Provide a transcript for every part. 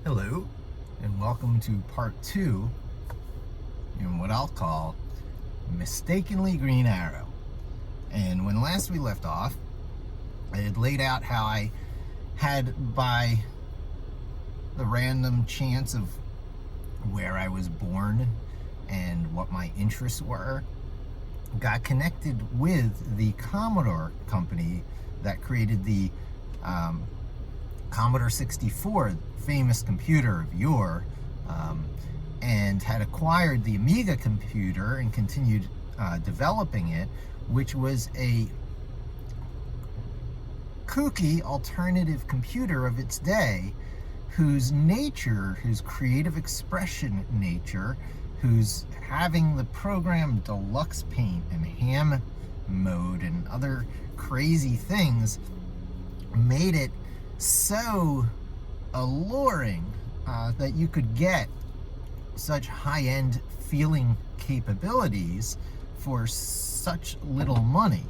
Hello, and welcome to part 2 in what I'll call Mistakenly Green Arrow. And when last we left off, I had laid out how I had, by the random chance of where I was born and what my interests were, got connected with the Commodore company that created the Commodore 64, famous computer of yore, and had acquired the Amiga computer and continued developing it, which was a kooky alternative computer of its day, whose creative expression nature, whose having the program deluxe paint and ham mode and other crazy things made it so alluring that you could get such high-end feeling capabilities for such little money.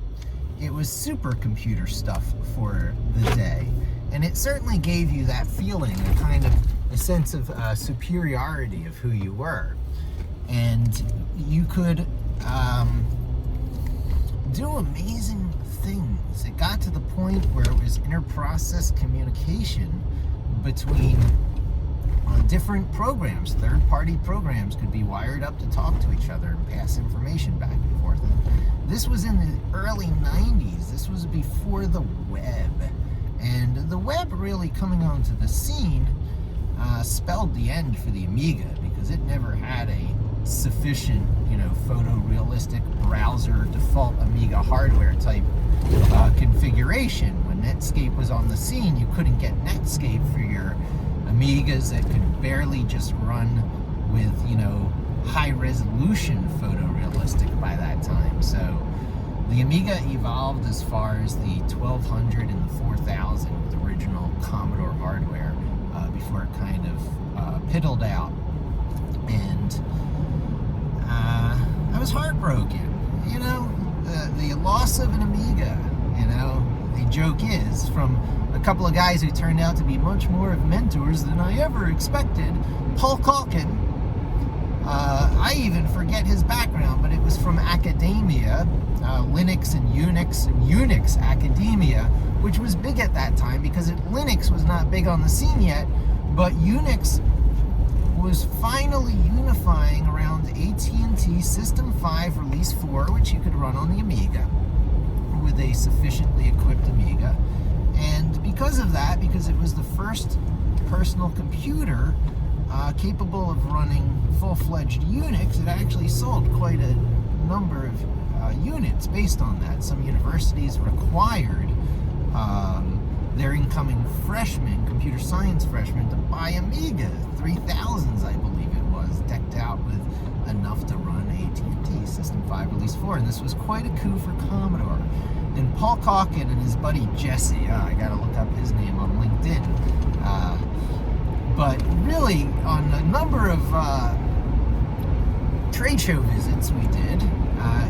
It was supercomputer stuff for the day, and it certainly gave you that feeling, a sense of superiority of who you were. And you could do amazing things. It got to the point where it was inter-process communication between different programs. Third-party programs could be wired up to talk to each other and pass information back and forth. And this was in the early 90s. This was before the web. And the web really coming onto the scene spelled the end for the Amiga, because it never had a sufficient, photorealistic browser default Amiga hardware type configuration. When Netscape was on the scene, you couldn't get Netscape for your Amigas that could barely just run with, high resolution photorealistic by that time. So the Amiga evolved as far as the 1200 and the 4000 with original Commodore hardware before it kind of piddled out. And I was heartbroken. The loss of an Amiga, the joke is, from a couple of guys who turned out to be much more of mentors than I ever expected. Paul Calkin, I even forget his background, but it was from academia, Linux and Unix academia, which was big at that time because Linux was not big on the scene yet, but Unix was finally unifying around AT&T System 5 Release 4, which you could run on the Amiga with a sufficiently equipped Amiga. And because of that, because it was the first personal computer capable of running full-fledged Unix, it actually sold quite a number of units based on that. Some universities required their incoming freshmen, computer science freshmen, to buy Amiga 3000s, I believe it was, decked out with enough to run AT&T System 5 Release 4, and this was quite a coup for Commodore. And Paul Calkin and his buddy Jesse, I gotta look up his name on LinkedIn, but really on a number of trade show visits we did,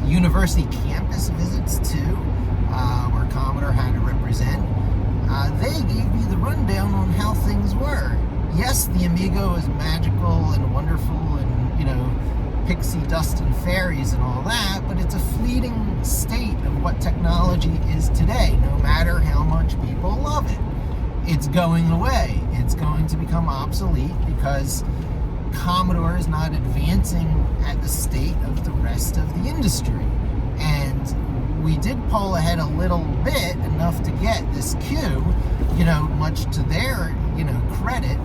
university campus visits too, where Commodore had to represent, they gave me the rundown on how things were. Yes, the Amiga was magical and wonderful and, pixie dust and fairies and all that, but it's a fleeting state of what technology is today, no matter how much people love it. It's going away. It's going to become obsolete because Commodore is not advancing at the state of the rest of the industry. And we did pull ahead a little bit, enough to get this queue, much to their, credit.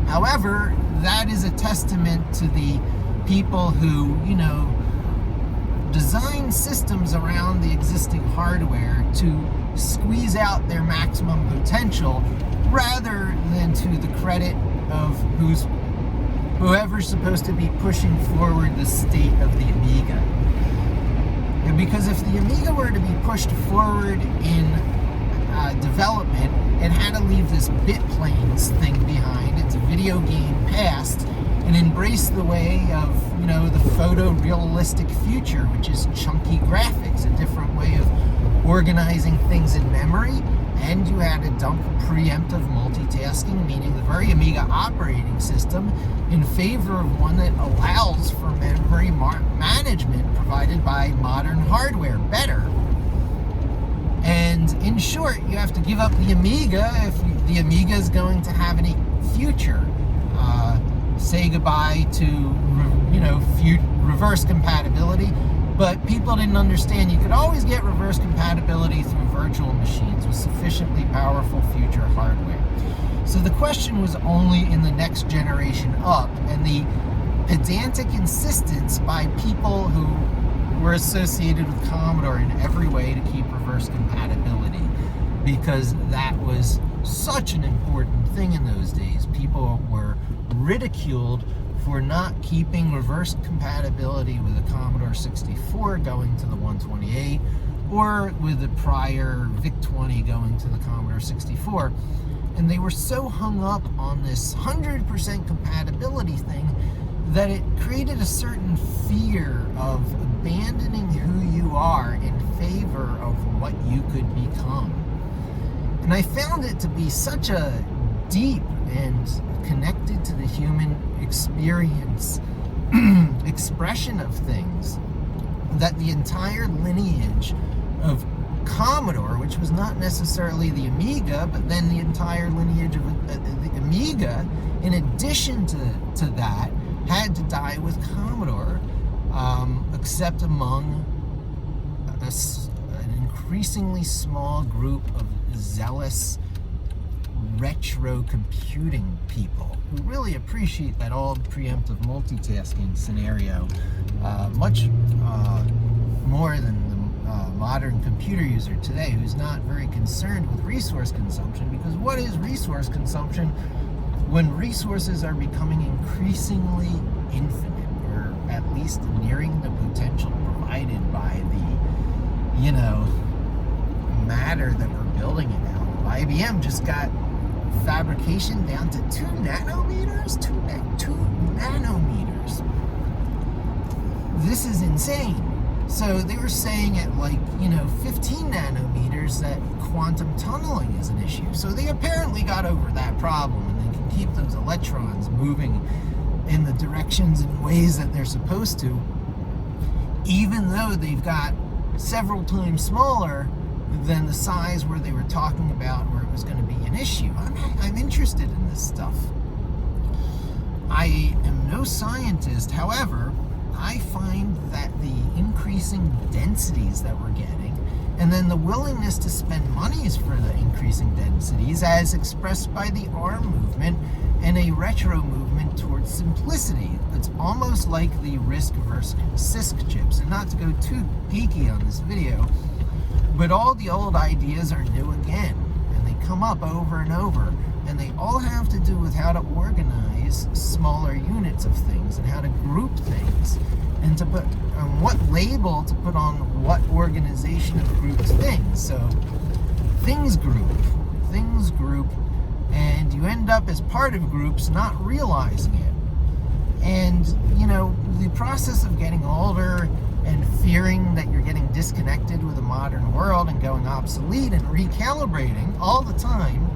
However, that is a testament to the people who, design systems around the existing hardware to squeeze out their maximum potential, rather than to the credit of whoever's supposed to be pushing forward the state of the Amiga. And because if the Amiga were to be pushed forward in development, it had to leave this bit planes thing behind, its video game past, and embrace the way of, the photorealistic future, which is chunky graphics, a different way of organizing things in memory, and you had to dump preemptive multitasking, meaning the very Amiga operating system, in favor of one that allows for memory management provided by modern hardware better. And in short, you have to give up the Amiga if the Amiga is going to have any future. Say goodbye to, reverse compatibility. But people didn't understand you could always get reverse compatibility through virtual machines with sufficiently powerful future hardware. So the question was only in the next generation up, and the pedantic insistence by people who were associated with Commodore in every way to keep reverse compatibility, because that was such an important thing in those days. People were ridiculed for not keeping reverse compatibility with the Commodore 64 going to the 128, or with the prior VIC-20 going to the Commodore 64. And they were so hung up on this 100% compatibility thing that it created a certain fear of abandoning who you are in favor of what you could become. And I found it to be such a deep and connected to the human experience expression of things that the entire lineage of Commodore, which was not necessarily the Amiga, but then the entire lineage of the Amiga, in addition to that, had to die with Commodore, except among an increasingly small group of zealous retro computing people who really appreciate that old preemptive multitasking scenario much more than the modern computer user today, who's not very concerned with resource consumption. Because what is resource consumption when resources are becoming increasingly infinite, or at least nearing the potential provided by the matter that we're building it now? IBM just got fabrication down to 2 nanometers. 2 nanometers. This is insane. So they were saying at 15 nanometers that quantum tunneling is an issue. So they apparently got over that problem, and they can keep those electrons moving in the directions and ways that they're supposed to, even though they've got several times smaller than the size where they were talking about where it was going to be an issue. I'm interested in this stuff. I am no scientist. However, I find that the increasing densities that we're getting, and then the willingness to spend monies for the increasing densities, as expressed by the ARM movement and a retro movement towards simplicity. It's almost like the RISC versus CISC chips. And not to go too geeky on this video, but all the old ideas are new again, and they come up over and over, and they all have to do with how to organize smaller units of things and how to group things, and to put what label to put on what organization of grouped things. So things group, and you end up as part of groups not realizing it. And the process of getting older and fearing that you're getting disconnected with the modern world and going obsolete and recalibrating all the time,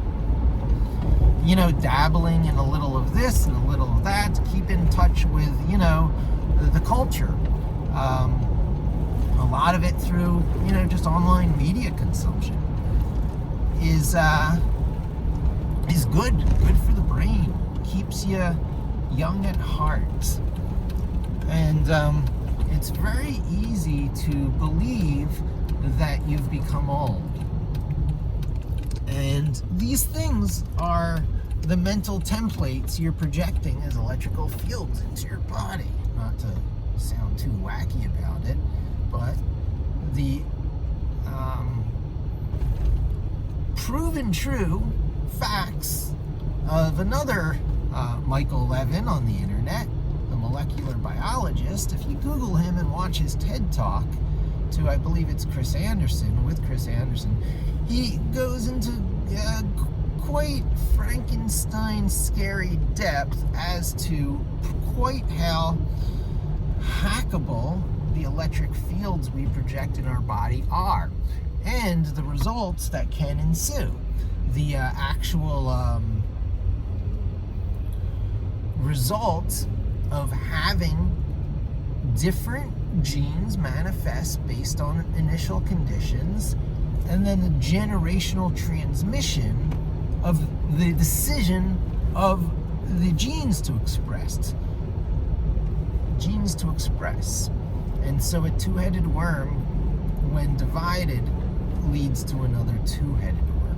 dabbling in a little of this and a little of that to keep in touch with, the culture. A lot of it through, just online media consumption is good for the brain, keeps you young at heart. And it's very easy to believe that you've become old. And these things are the mental templates you're projecting as electrical fields into your body. Not to sound too wacky about it, but the proven true facts of another Michael Levin on the internet, the molecular biologist. If you Google him and watch his TED Talk to, I believe it's Chris Anderson, with Chris Anderson, he goes into quite Frankenstein scary depth as to quite how hackable the electric fields we project in our body are. and the results that can ensue. The actual result of having different genes manifest based on initial conditions, and then the generational transmission of the decision of the genes to express. And so a two-headed worm, when divided, leads to another two-headed worm.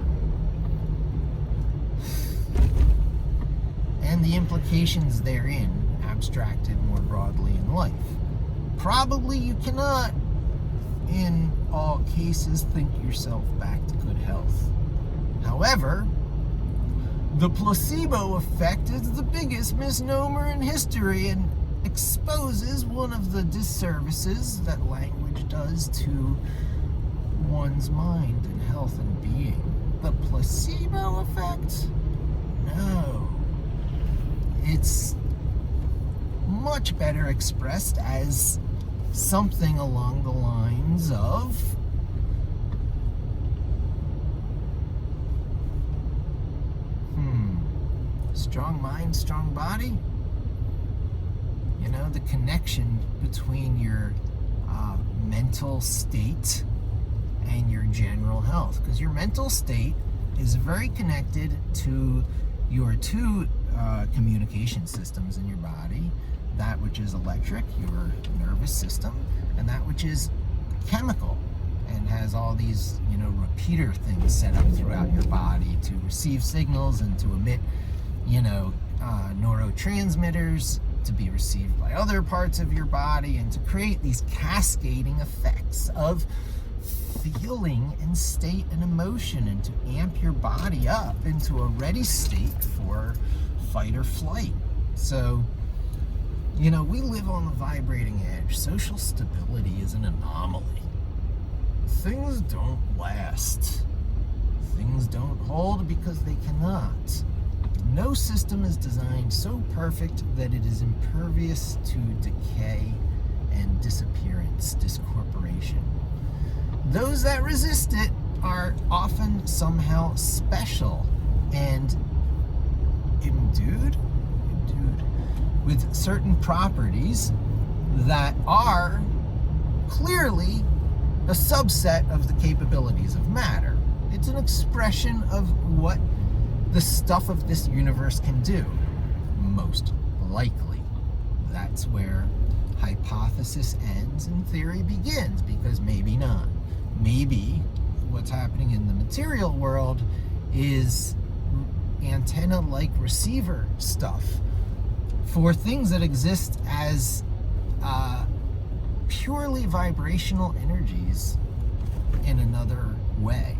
And the implications therein, abstracted more broadly in life. Probably you cannot, in all cases, think yourself back to good health. However, the placebo effect is the biggest misnomer in history and exposes one of the disservices that language does to one's mind and health and being. The placebo effect? No. It's much better expressed as something along the lines of strong mind, strong body. You know, the connection between your mental state and your general health, because your mental state is very connected to your two communication systems in your body, that which is electric, your nervous system, and that which is chemical and has all these, repeater things set up throughout your body to receive signals and to emit, neurotransmitters to be received by other parts of your body, and to create these cascading effects of feeling and state and emotion, and to amp your body up into a ready state for fight or flight. So, we live on the vibrating edge. Social stability is an anomaly. Things don't last. Things don't hold because they cannot. No system is designed so perfect that it is impervious to decay and disappearance, discorporation. Those that resist it are often somehow special and endued with certain properties that are clearly a subset of the capabilities of matter. It's an expression of what the stuff of this universe can do, most likely. That's where hypothesis ends and theory begins, because maybe not. Maybe what's happening in the material world is antenna-like receiver stuff for things that exist as purely vibrational energies in another way.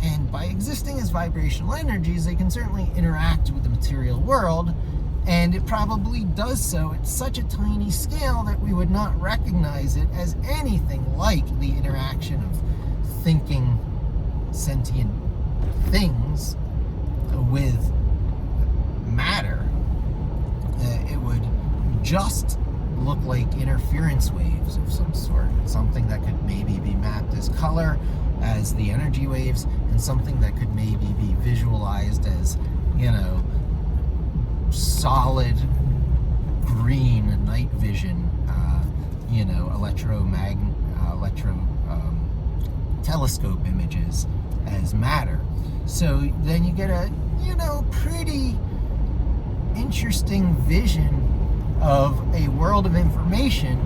And by existing as vibrational energies, they can certainly interact with the material world, and it probably does so at such a tiny scale that we would not recognize it as anything like the interaction of thinking sentient things with matter. It would just look like interference waves of some sort, something that could maybe be mapped as color, as the energy waves, and something that could maybe be visualized as, solid green night vision, telescope images as matter. So then you get a, pretty interesting vision of a world of information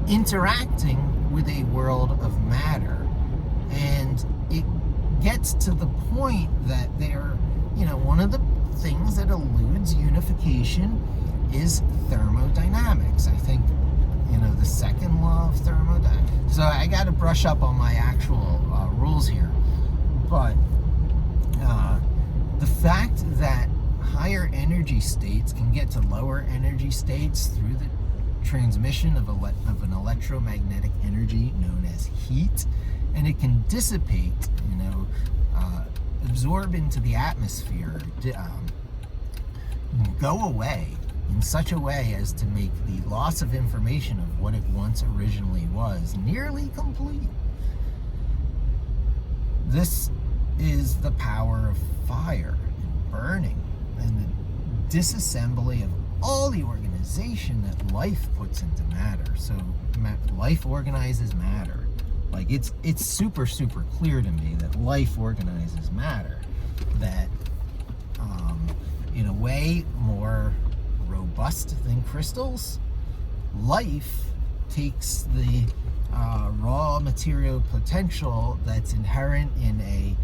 interacting with a world of matter. And it gets to the point that they're, one of the things that eludes unification is thermodynamics. I think, the second law of thermodynamics. So I got to brush up on my actual rules here. But the fact that higher energy states can get to lower energy states through the transmission of an electromagnetic energy known as heat, and it can dissipate, absorb into the atmosphere, go away in such a way as to make the loss of information of what it once originally was nearly complete. This is the power of fire and burning and the disassembly of all the organization that life puts into matter. So life organizes matter. Like it's super clear to me that life organizes matter, that in a way more robust than crystals, life takes the raw material potential that's inherent in a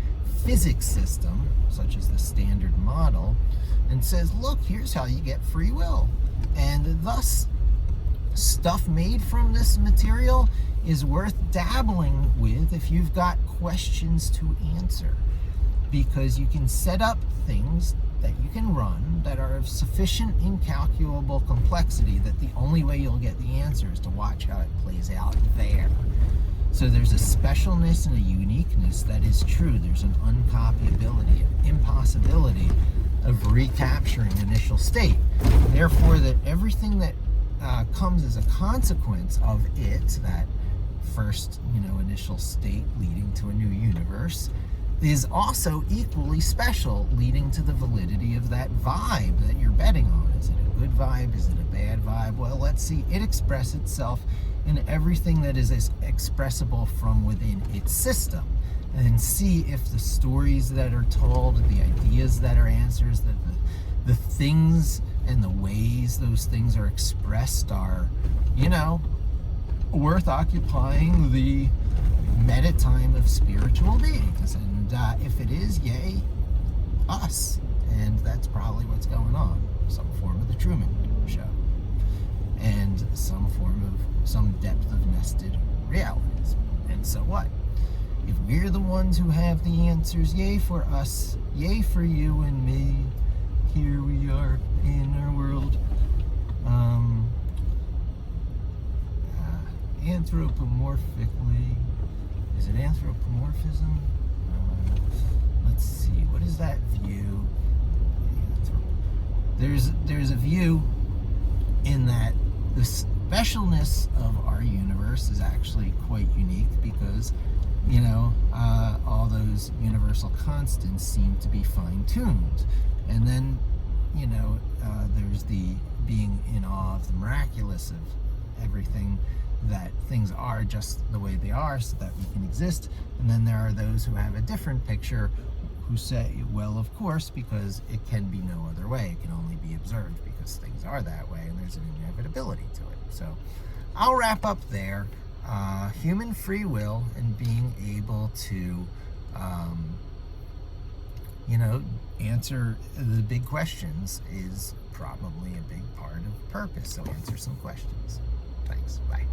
physics system, such as the standard model, and says, look, here's how you get free will. And thus, stuff made from this material is worth dabbling with if you've got questions to answer, because you can set up things that you can run that are of sufficient incalculable complexity that the only way you'll get the answer is to watch how it plays out there. So there's a specialness and a uniqueness that is true. There's an uncopyability, an impossibility of recapturing initial state. Therefore, that everything that comes as a consequence of it, that first, initial state leading to a new universe, is also equally special, leading to the validity of that vibe that you're betting on. Is it a good vibe? Is it a bad vibe? Well, let's see it express itself in everything that is expressible from within its system, and see if the stories that are told, the ideas that are answers, that the things and the ways those things are expressed are, worth occupying the meta time of spiritual beings. And if it is, yay, us. And that's probably what's going on. Some form of the Truman Show. And some depth of nested realities. And so what? If we're the ones who have the answers, yay for us, yay for you and me. Here we are in our world. Anthropomorphically. Is it anthropomorphism? Let's see. What is that view? There's a view in that the specialness of our universe is actually quite unique because, all those universal constants seem to be fine-tuned. And then, there's the being in awe of the miraculous of everything, that things are just the way they are so that we can exist. And then there are those who have a different picture who say, well, of course, because it can be no other way. It can only be observed because things are that way and there's an inevitability to it. So I'll wrap up there. Human free will and being able to, answer the big questions is probably a big part of purpose. So answer some questions. Thanks. Bye.